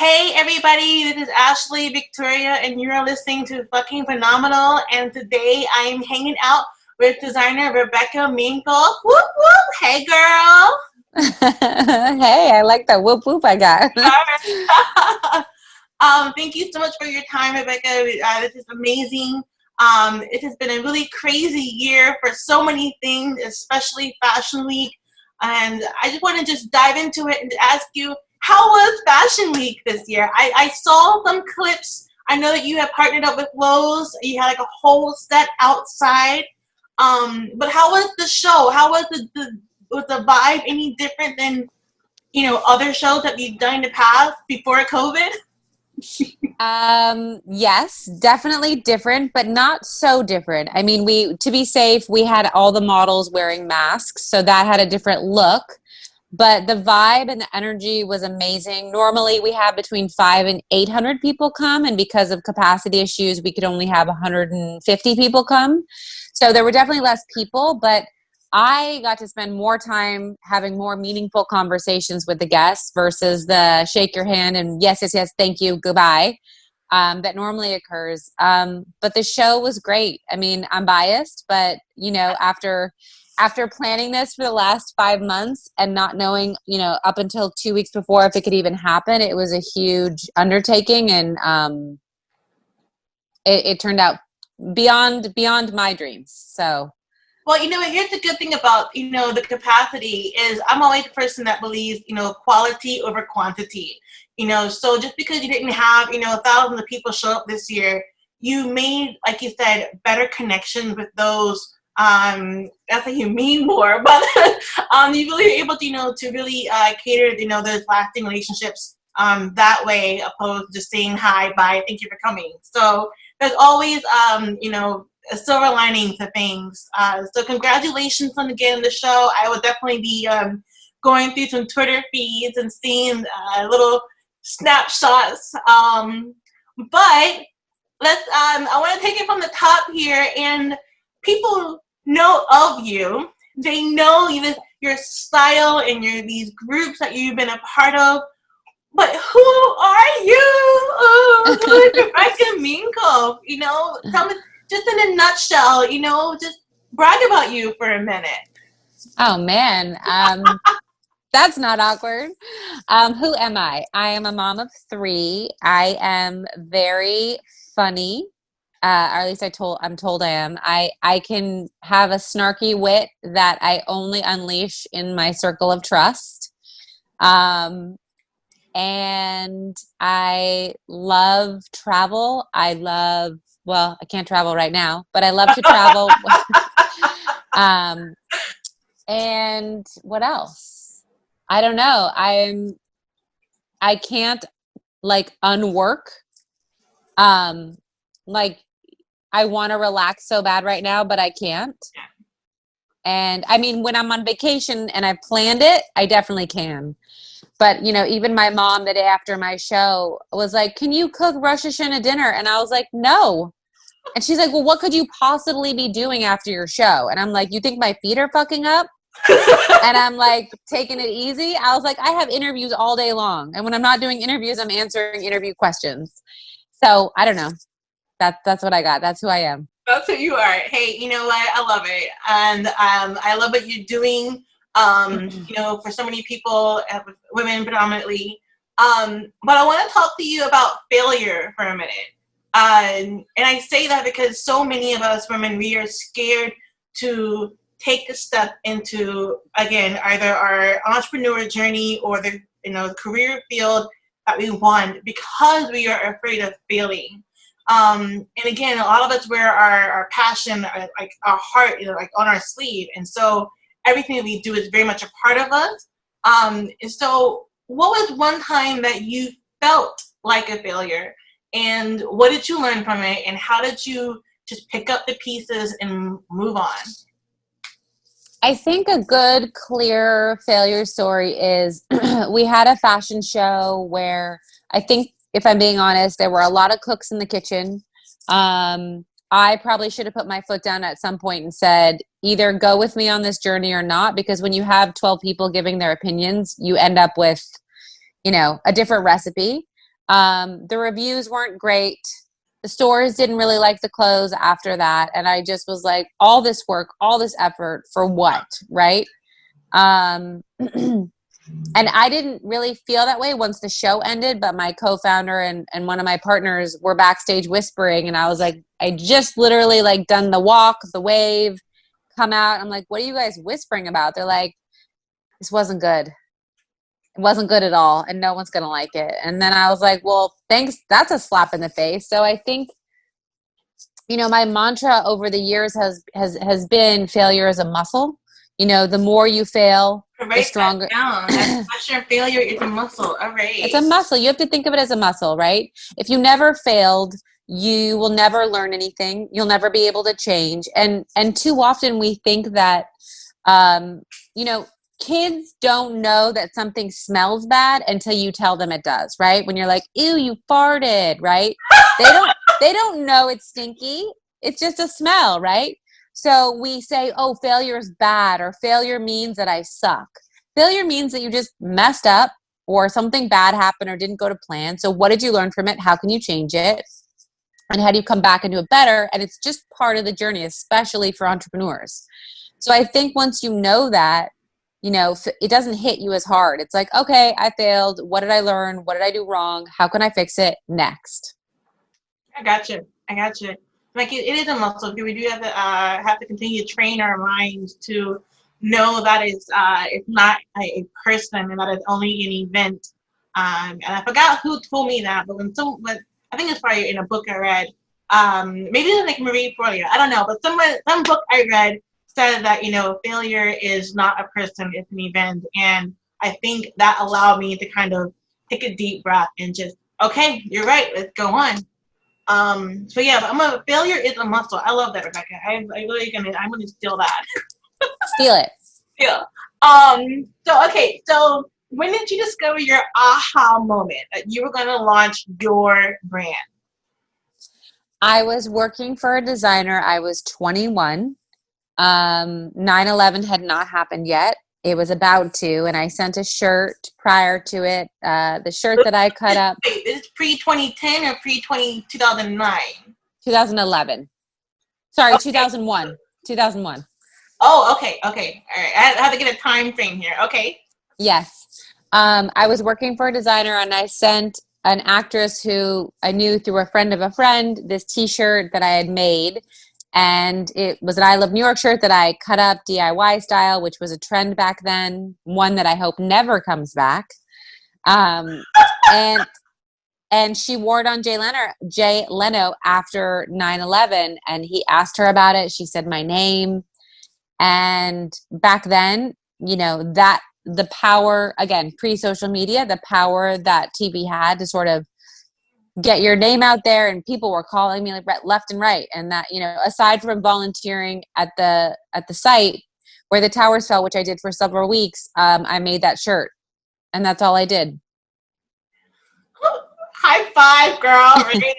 Hey everybody, this is Ashley Victoria and you're listening to Fucking Phenomenal, and today I am hanging out with designer Rebecca Minkoff. Whoop whoop! Hey girl! Hey, I like that whoop whoop I got. Thank you so much for your time, Rebecca. This is amazing. It has been a really crazy year for so many things, especially Fashion Week. And I just want to just dive into it and ask you, how was Fashion Week this year? I saw some clips. I know that you have partnered up with Lowe's. You had like a whole set outside. But how was the show? How was was the vibe any different than other shows that you've done in the past before COVID? Yes, definitely different, but not so different. I mean, to be safe, we had all the models wearing masks, so that had a different look. But the vibe and the energy was amazing. Normally, we have between 500 and 800 people come, and because of capacity issues, we could only have 150 people come. So there were definitely less people, but I got to spend more time having more meaningful conversations with the guests versus the shake your hand and yes, yes, yes, thank you, goodbye, that normally occurs. But the show was great. I mean, I'm biased, but after planning this for the last 5 months and not knowing, up until 2 weeks before if it could even happen, it was a huge undertaking, and it turned out beyond my dreams. So. Well, here's the good thing about, the capacity is I'm always a person that believes, quality over quantity. So just because you didn't have, thousands of people show up this year, you made, like you said, better connections with those. That's what you mean more, but you really were able to, to really cater, those lasting relationships that way, opposed to just saying hi, bye, thank you for coming. So there's always, a silver lining to things. So congratulations on again the show. I will definitely be going through some Twitter feeds and seeing little snapshots. But let's. I want to take it from the top here, and people know of you. They know your style and these groups that you've been a part of. But who are you? Oh, who is Rebecca Minkoff? Tell me. Just in a nutshell, just brag about you for a minute. Oh, man. That's not awkward. Who am I? I am a mom of 3. I am very funny. Or at least I'm told I am. I can have a snarky wit that I only unleash in my circle of trust. And I love travel. Well, I can't travel right now, but I love to travel. And what else? I don't know. I can't unwork. I want to relax so bad right now, but I can't. And I mean, when I'm on vacation and I've planned it, I definitely can. But, even my mom the day after my show was like, can you cook Rosh Hashanah dinner? And I was like, no. And she's like, well, what could you possibly be doing after your show? And I'm like, you think my feet are fucking up? And I'm like, taking it easy. I was like, I have interviews all day long. And when I'm not doing interviews, I'm answering interview questions. So I don't know. That's what I got. That's who I am. That's who you are. Hey, you know what? I love it. And I love what you're doing. For so many people, women predominantly. But I want to talk to you about failure for a minute. And I say that because so many of us women, we are scared to take a step into, again, either our entrepreneur journey or the career field that we want, because we are afraid of failing. And again, a lot of us wear our passion, like our heart, like on our sleeve. And so everything that we do is very much a part of us. And so what was one time that you felt like a failure, and what did you learn from it, and how did you just pick up the pieces and move on? I think a good, clear failure story is we had a fashion show where I think, if I'm being honest, there were a lot of cooks in the kitchen. I probably should have put my foot down at some point and said, either go with me on this journey or not, because when you have 12 people giving their opinions, you end up with, a different recipe. The reviews weren't great. The stores didn't really like the clothes after that. And I just was like, all this work, all this effort for what? Right. And I didn't really feel that way once the show ended, but my co-founder and one of my partners were backstage whispering, and I was like, I just literally like done the walk, the wave, come out. I'm like, what are you guys whispering about? They're like, this wasn't good. It wasn't good at all, and no one's going to like it. And then I was like, well, thanks. That's a slap in the face. So I think, my mantra over the years has been failure is a muscle. The more you fail, the stronger. That's your failure is a muscle. All right. It's a muscle. You have to think of it as a muscle, right? If you never failed, you will never learn anything. You'll never be able to change. And too often we think that, kids don't know that something smells bad until you tell them it does, right? When you're like, ew, you farted, right? They don't know it's stinky. It's just a smell, right? So we say, oh, failure is bad, or failure means that I suck. Failure means that you just messed up, or something bad happened or didn't go to plan. So what did you learn from it? How can you change it? And how do you come back and do it better? And it's just part of the journey, especially for entrepreneurs. So I think once you know that, it doesn't hit you as hard. It's like, okay, I failed. What did I learn? What did I do wrong? How can I fix it next? I got you. Like it is a muscle. We do have to continue to train our minds to know that it's not a person, and that it's only an event. And I forgot who told me that, but but I think it's probably in a book I read. Maybe it was like Marie Forleo. I don't know, but some book I read said that failure is not a person, it's an event. And I think that allowed me to kind of take a deep breath and just, okay, you're right, let's go on. So yeah, failure is a muscle. I love that, Rebecca. I'm gonna steal that. Steal it. Steal. So when did you discover your aha moment that you were gonna launch your brand? I was working for a designer. I was 21. 9/11 had not happened yet. It was about to, and I sent a shirt prior to it. The shirt that I cut up. Wait, is it pre-2010 or pre-2009? 2011. Sorry, Okay. 2001. 2001. Oh, okay. All right. I have to get a time frame here. Okay. Yes. I was working for a designer, and I sent an actress who I knew through a friend of a friend this T-shirt that I had made. And it was an I Love New York shirt that I cut up DIY style, which was a trend back then, one that I hope never comes back. And she wore it on Jay Leno after 9/11, and he asked her about it. She said my name. And back then, that the power, again, pre-social media, the power that TV had to sort of get your name out there, and people were calling me like left and right. And that, aside from volunteering at the site where the towers fell, which I did for several weeks, I made that shirt, and that's all I did. High five, girl. Right?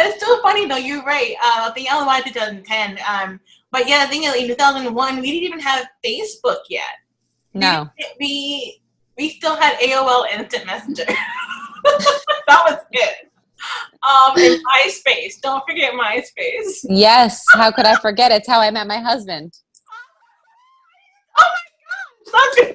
It's still funny though. You're right. I think I only wanted 2010. But yeah, I think in 2001 we didn't even have Facebook yet. No. We still had AOL Instant Messenger. That was it. And MySpace. Don't forget MySpace. Yes. How could I forget? It's how I met my husband. Oh my gosh.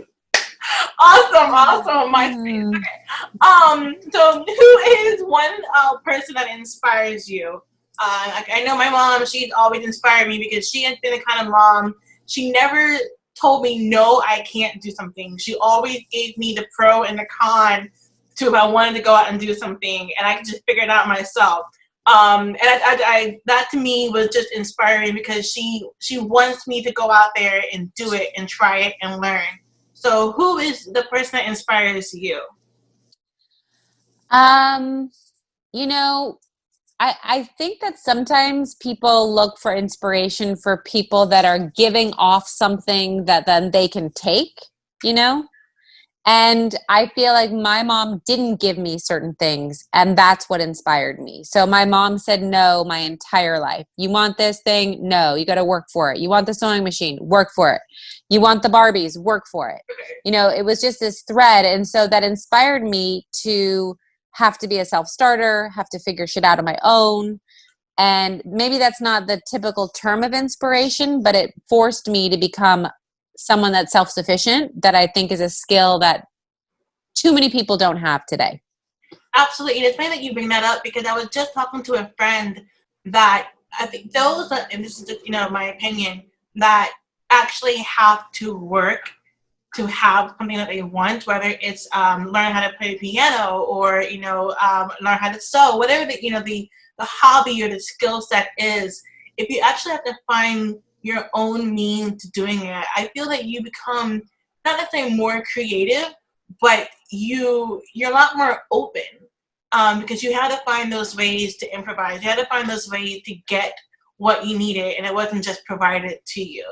Awesome. MySpace. Okay. So who is one person that inspires you? I know my mom, she's always inspired me because she has been the kind of mom, she never told me, no, I can't do something. She always gave me the pro and the con to if I wanted to go out and do something, and I could just figure it out myself. And I that to me was just inspiring because she wants me to go out there and do it and try it and learn. So who is the person that inspires you? I think that sometimes people look for inspiration for people that are giving off something that then they can take, And I feel like my mom didn't give me certain things, and that's what inspired me. So my mom said no my entire life. You want this thing? No, you got to work for it. You want the sewing machine? Work for it. You want the Barbies? Work for it. It was just this thread. And so that inspired me to have to be a self-starter, have to figure shit out on my own. And maybe that's not the typical term of inspiration, but it forced me to become someone that's self-sufficient, that I think is a skill that too many people don't have today. Absolutely. And it's funny that you bring that up, because I was just talking to a friend that I think those, and this is just, my opinion, that actually have to work to have something that they want, whether it's learn how to play piano or, learn how to sew, whatever the hobby or the skill set is. If you actually have to find your own means to doing it, I feel that you become not necessarily more creative, but you're a lot more open, because you had to find those ways to improvise. You had to find those ways to get what you needed, and it wasn't just provided to you.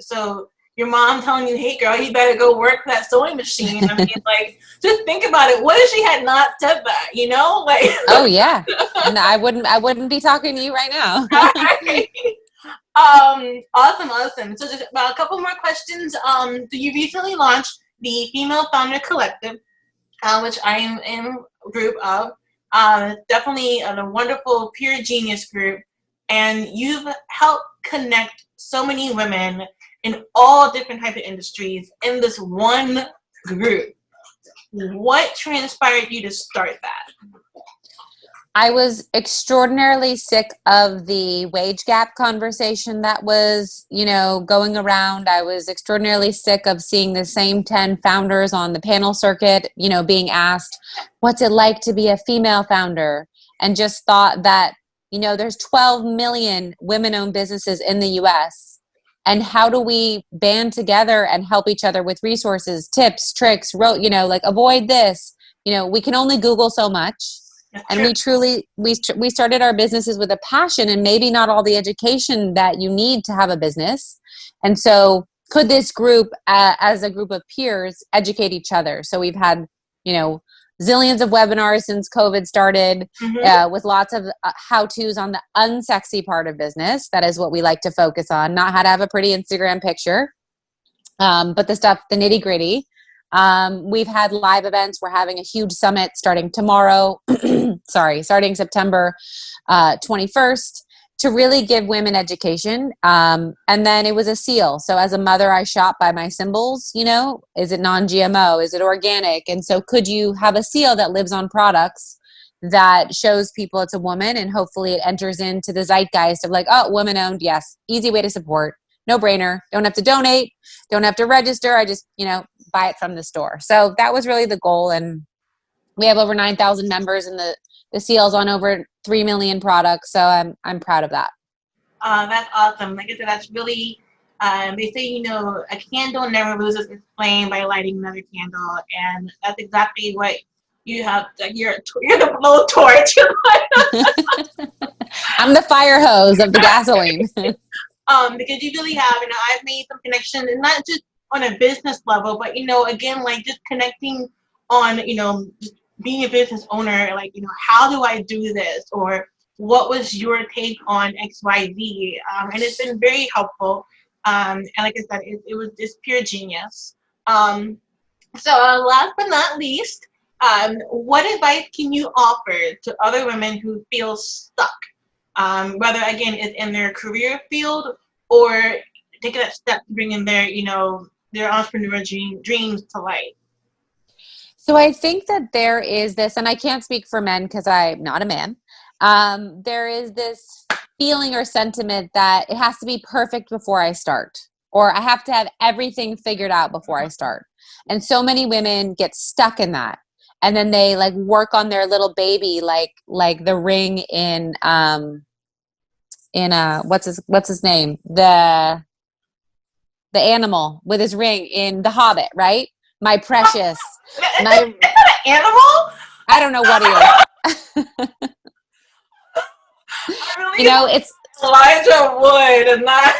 So your mom telling you, hey girl, you better go work that sewing machine. I mean, like, just think about it. What if she had not said that, Like, oh yeah. And I wouldn't be talking to you right now. Right. Awesome. So just about a couple more questions. So you recently launched the Female Founder Collective, which I am in a group of. Definitely a wonderful peer genius group. And you've helped connect so many women in all different types of industries in this one group. What transpired you to start that? I was extraordinarily sick of the wage gap conversation that was, going around. I was extraordinarily sick of seeing the same 10 founders on the panel circuit, being asked, what's it like to be a female founder? And just thought that, there's 12 million women-owned businesses in the US. And how do we band together and help each other with resources, tips, tricks, avoid this? We can only Google so much. And we started our businesses with a passion and maybe not all the education that you need to have a business. And so could this group, as a group of peers, educate each other? So we've had, zillions of webinars since COVID started, with lots of how-tos on the unsexy part of business. That is what we like to focus on, not how to have a pretty Instagram picture, but the stuff, the nitty-gritty. We've had live events. We're having a huge summit starting tomorrow, starting September 21st, to really give women education. And then it was a seal. So as a mother, I shop by my symbols, is it non-GMO? Is it organic? And so could you have a seal that lives on products that shows people it's a woman, and hopefully it enters into the zeitgeist of like, oh, woman owned. Yes. Easy way to support. No brainer. Don't have to donate. Don't have to register. I just, buy it from the store. So that was really the goal. And we have over 9,000 members, and the seal's on over 3 million products. So I'm proud of that. That's awesome. Like I said, that's really, they say, a candle never loses its flame by lighting another candle. And that's exactly what you have. Like, you're the blow torch. I'm the fire hose of the gasoline. Because you really have, I've made some connections, and not just on a business level, but, again, like just connecting on, just being a business owner, like, how do I do this? Or what was your take on XYZ? And it's been very helpful. And like I said, it was just pure genius. So last but not least, what advice can you offer to other women who feel stuck? Whether, again, it's in their career field or taking that step to bring in their, their entrepreneurial dreams to life. So I think that there is this, and I can't speak for men because I'm not a man. There is this feeling or sentiment that it has to be perfect before I start, or I have to have everything figured out before I start. And so many women get stuck in that. And then they like work on their little baby, like the ring in what's his name? The animal with his ring in The Hobbit, right? My precious. Is that an animal? I don't know what he is. It's Elijah Wood and not.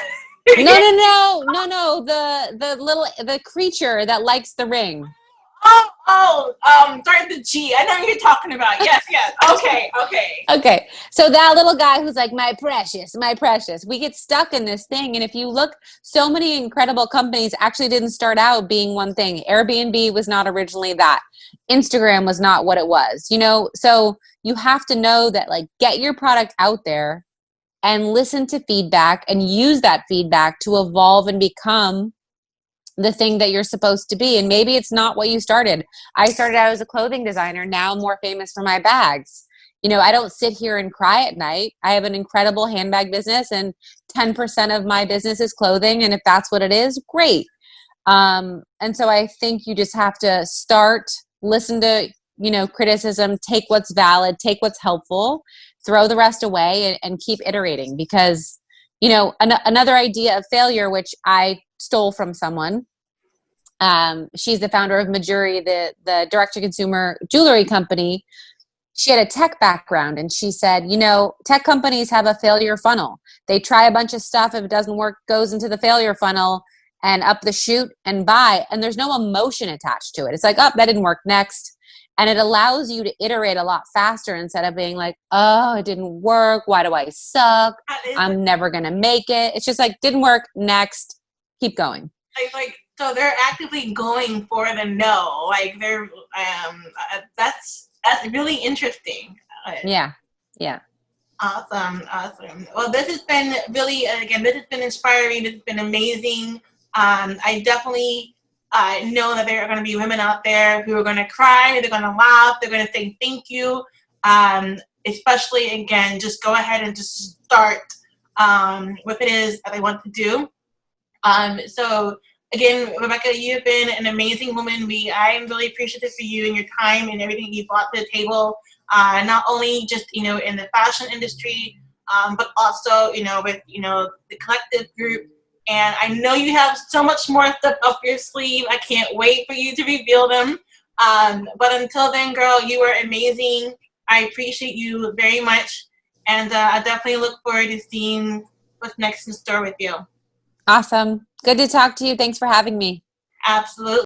No. The creature that likes the ring. Start the G. I know what you're talking about. Yes, yes. Okay, okay. Okay. So that little guy who's like, my precious, my precious, we get stuck in this thing. And if you look, so many incredible companies actually didn't start out being one thing. Airbnb was not originally that. Instagram was not what it was, you know? So you have to know that, like, get your product out there and listen to feedback and use that feedback to evolve and become the thing that you're supposed to be. And maybe it's not what you started. I started out as a clothing designer, now I'm more famous for my bags. You know, I don't sit here and cry at night. I have an incredible handbag business, and 10% of my business is clothing. And if that's what it is, great. And so I think you just have to start, listen to, you know, criticism, take what's valid, take what's helpful, throw the rest away, and keep iterating. Because, you know, another idea of failure, which I stole from someone. She's the founder of Majuri, the direct-to-consumer jewelry company. She had a tech background, and she said, you know, tech companies have a failure funnel. They try a bunch of stuff. If it doesn't work, goes into the failure funnel and up the chute and buy. And there's no emotion attached to it. It's like, oh, that didn't work, next. And it allows you to iterate a lot faster instead of being like, oh, it didn't work. Why do I suck? I'm never going to make it. It's just like, didn't work, next. Keep going. So they're actively going for the no. Like they're that's really interesting. Yeah. Awesome. Well, this has been really, again, this has been inspiring. This has been amazing. I definitely know that there are going to be women out there who are going to cry, they're going to laugh, they're going to say thank you. Especially, again, just go ahead and just start what it is that they want to do. So again, Rebecca, you've been an amazing woman. I am really appreciative for you and your time and everything you brought to the table. Not only just, you know, in the fashion industry, but also, you know, with, you know, the collective group. And I know you have so much more stuff up your sleeve. I can't wait for you to reveal them. But until then, girl, you are amazing. I appreciate you very much. And I definitely look forward to seeing what's next in store with you. Awesome. Good to talk to you. Thanks for having me. Absolutely.